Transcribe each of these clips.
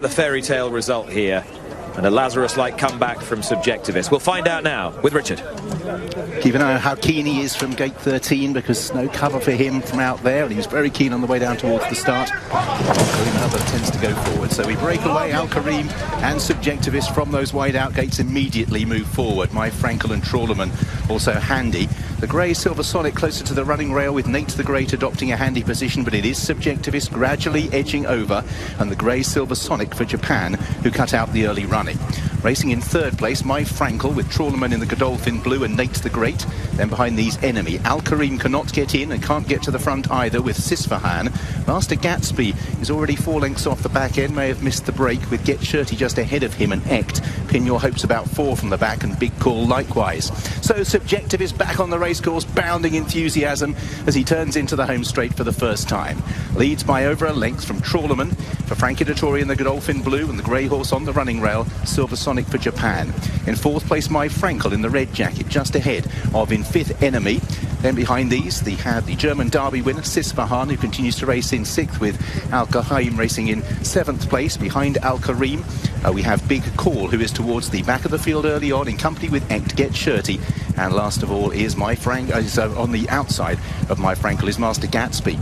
The fairy tale result here, and a Lazarus-like comeback from Subjectivist. We'll find out now with Richard. Keep an eye on how keen he is from gate 13, because no cover for him from out there, and he was very keen on the way down towards the start. Another tends to go forward, so we break away. Al Kareem and Subjectivist from those wide out gates immediately move forward. My Frankel and Trawlerman also handy. The grey Silver Sonic closer to the running rail, with Nate the Great adopting a handy position, but it is Subjectivist gradually edging over, and the grey Silver Sonic for Japan, who cut out the early running. Racing in third place, My Frankel, with Trawlerman in the Godolphin blue and Nate the Great. Then behind these, Enemy. Al Kareem cannot get in and can't get to the front either, with Sisfahan. Master Gatsby is already 4 lengths off the back end, may have missed the break, with Get Shirty just ahead of him and Ect. Pin Your Hopes about 4 from the back, and Big Call likewise. So Subjectivist back on the racecourse, bounding enthusiasm as he turns into the home straight for the first time. Leads by over a length from Trawlerman for Frankie Dettori in the Godolphin blue, and the grey horse on the running rail, Silver Sonic for Japan. In fourth place, My Frankel in the red jacket, just ahead of in fifth, Enemy. Then behind these, they had the German Derby winner, Sisfahan, who continues to race in sixth, with Al Kaheim racing in seventh place. Behind Al Kareem, we have Big Call, who is towards the back of the field early on, in company with Ect, Get Shirty. And last of all is My Frankel, on the outside of My Frankel is Master Gatsby.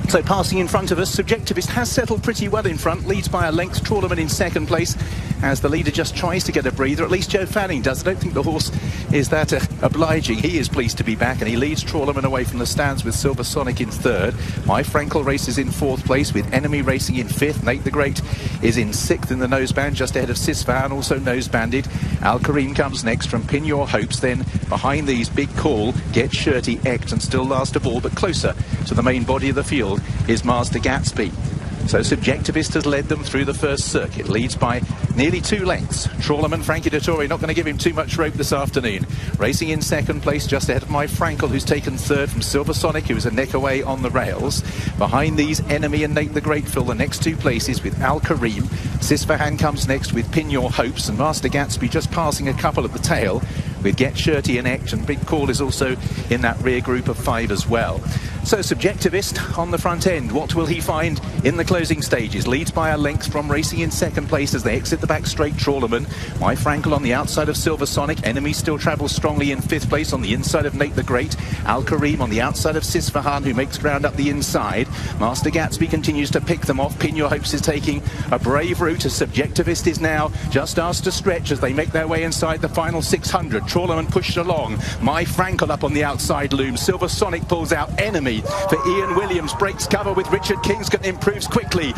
So passing in front of us, Subjectivist has settled pretty well in front, leads by a length. Trawlerman in second place, as the leader just tries to get a breather. At least Joe Fanning does. I don't think the horse is that obliging. He is pleased to be back, and he leads Trawlerman away from the stands, with Silver Sonic in third. My Frankel races in fourth place, with Enemy racing in fifth. Nate the Great is in sixth in the noseband, just ahead of Sisfahan, also nosebanded. Al Kareem comes next from Pin Your Hopes. Then behind these, Big Call, Get Shirty, Ect, and still last of all, but closer to the main body of the field, is Master Gatsby. So Subjectivist has led them through the first circuit, leads by nearly 2 lengths. Trawlerman, Frankie Dettori, not going to give him too much rope this afternoon. Racing in second place, just ahead of My Frankel, who's taken third from Silver Sonic, who is a neck away on the rails. Behind these, Enemy and Nate the Great fill the next 2 places, with Al Kareem. Sisfahan comes next with Pin Your Hopes, and Master Gatsby just passing a couple at the tail, with Get Shirty and Ect, and Big Call is also in that rear group of 5 as well. So Subjectivist on the front end, what will he find in the closing stages? Leads by a length from racing in second place as they exit the back straight, Trawlerman. My Frankel on the outside of Silver Sonic. Enemy still travels strongly in fifth place on the inside of Nate the Great. Al Kareem on the outside of Sisfahan, who makes ground up the inside. Master Gatsby continues to pick them off. Pin Your Hopes is taking a brave route, as Subjectivist is now just asked to stretch as they make their way inside the final 600. Trawlerman pushed along. My Frankel up on the outside looms. Silver Sonic pulls out. Enemy for Ian Williams breaks cover with Richard Kingston, improves quickly.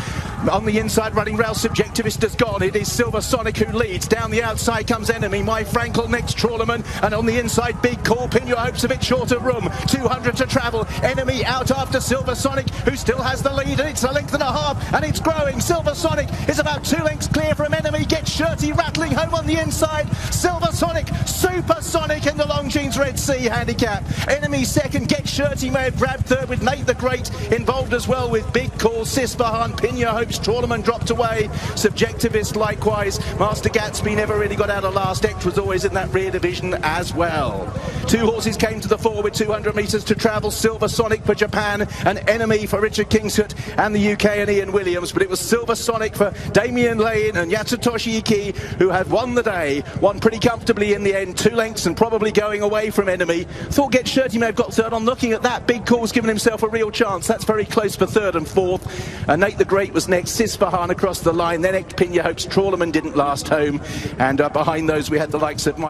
On the inside running rail, Subjectivist has gone. It is Silver Sonic who leads. Down the outside comes Enemy. My Frankel next, Trawlerman, and on the inside, Big Call. Pin Your Hopes a bit short of room. 200 to travel. Enemy out after Silver Sonic, who still has the lead, and it's a length and a half, and it's growing. Silver Sonic is about 2 lengths clear from Enemy. Get Shirty rattling home on the inside. Silver Sonic, Super Sonic in the Longines Red Sea handicap. Enemy second. Get Shirty may have grabbed third, with Nate the Great involved as well, with Big Call, Sisfahan, Pin Your Hopes. Trawlerman dropped away. Subjectivist likewise. Master Gatsby never really got out of last. Ect was always in that rear division as well. 2 horses came to the fore with 200 metres to travel. Silver Sonic for Japan, and Enemy for Richard Kingston and the UK and Ian Williams, but it was Silver Sonic for Damien Lane and Yatsutoshi Iki who had won the day, won pretty comfortably in the end, 2 lengths and probably going away from Enemy. Thought Get Shirty may have got third on. Looking at that, Big Call's given himself a real chance. That's very close for third and fourth. And Nate the Great was next. Sisfahan across the line. Then Pin Your Hopes. Trawlerman didn't last home. And behind those we had the likes of